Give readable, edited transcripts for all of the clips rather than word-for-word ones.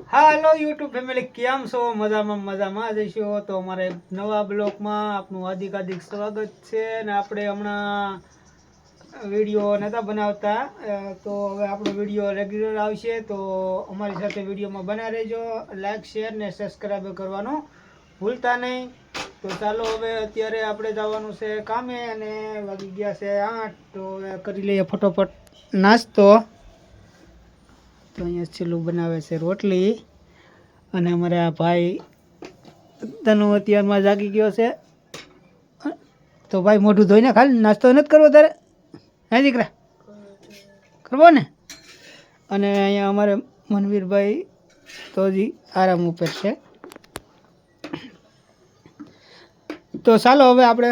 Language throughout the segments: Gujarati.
હાલો યુટ્યુબ ફેમિલી, કેમ છો? મજામાં જઈશું. તો અમારે નવા બ્લોગમાં આપનું હાર્દિક સ્વાગત છે. અને આપણે હમણાં વિડીયો નહોતા બનાવતા, તો હવે આપણો વિડીયો રેગ્યુલર આવશે. તો અમારી સાથે વિડીયોમાં બના રહેજો. લાઈક, શેર ને સબસ્ક્રાઈબ કરવાનું ભૂલતા નહીં. તો ચાલો હવે અત્યારે આપણે જવાનું છે કામે, અને વાગી ગયા છે 8. તો હવે કરી લઈએ ફટોફટ નાસ્તો. તો અહીંયા છેલ્લું બનાવે છે રોટલી, અને અમારે આ ભાઈ તનુ અત્યારમાં જાગી ગયો છે. તો ભાઈ મોઢું ધોઈને ખાલી નાસ્તો નથી કરવો તારે? હે દીકરા, કરવો ને? અને અહીંયા અમારે મનવીરભાઈ તો હજી આરામ ઉપર છે. તો ચાલો હવે આપણે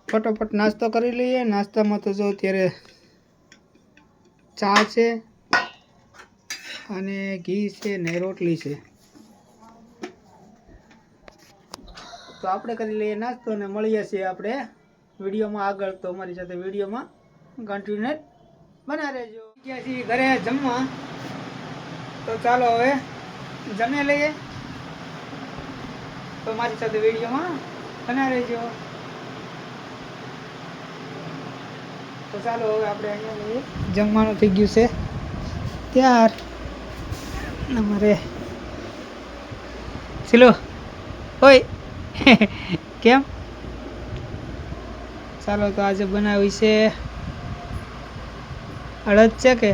ફટોફટ નાસ્તો કરી લઈએ. નાસ્તામાં તો જો અત્યારે ચા છે, અને ઘી છે, ને રોટલી છે. તો આપણે કરી લઈએ નાસ્તો, અને મળીએ છીએ આપણે વિડીયોમાં આગળ. તો અમારી સાથે વિડીયોમાં કન્ટિન્યુ બના રહેજો. ગયા છીએ ઘરે જમવા, તો ચાલો હવે જમી લઈએ. તો મારી સાથે વિડીયોમાં બના રહેજો. તો ચાલો હવે આપણે અહીંયા લઈએ. જમવાનું થઈ ગયું છે ત્યાર. અમારે ચલો ઓય કેમ? ચાલો, તો આજે બનાવી છે અડદ છે કે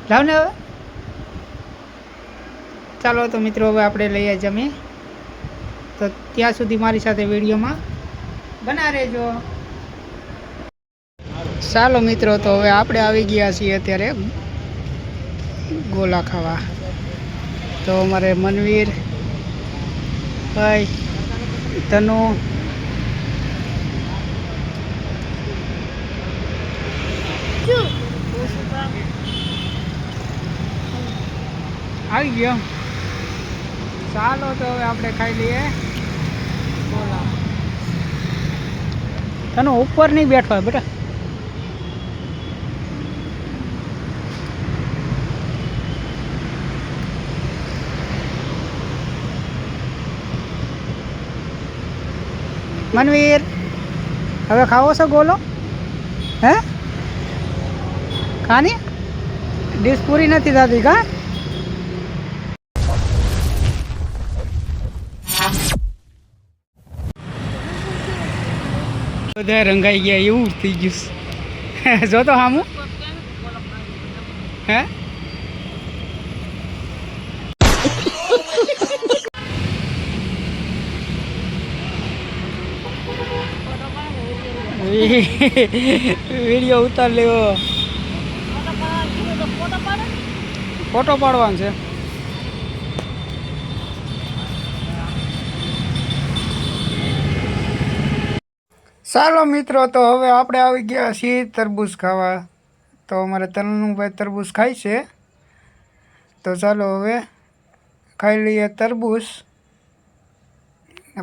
લાવ ને હવે. ચાલો તો મિત્રો, હવે આપણે લઈએ જમી. તો ત્યાં સુધી મારી સાથે વિડીયોમાં બના રહેજો. ચાલો મિત્રો, તો હવે આપણે આવી ગયા છીએ અત્યારે ગોલા ખાવા. તો અમારે મનવીર ભાઈ, તનુ, આવી ગયો. ચાલો તો હવે આપણે ખાઈ લઈએ ગોલા. તનુ ઉપર નહીં બેઠો બેટા. મનવીર, હવે ખાવો છો ગોલો? હે, ખાની ડીશ પૂરી નથી થતી કા? બધા રંગાઈ ગયા એવું થઈ ગયું. જો તો હામું હે. વિડીયો ઉતાર લેવો, ફોટો પાડવાનો છે. ચાલો મિત્રો, તો હવે આપણે આવી ગયા છીએ તરબૂચ ખાવા. તો અમારે તનુભાઈ તરબૂચ ખાય છે. તો ચાલો હવે ખાઈ લઈએ તરબૂચ,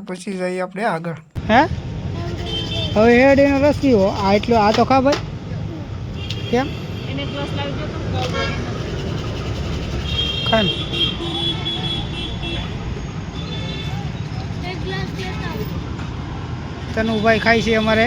પછી જઈએ આપણે આગળ. હે, હવે હેડીનો રસ પીવો. આ એટલો આ તો ખા ભાઈ. કેમ ખાન તનુભાઈ ખાય છે અમારે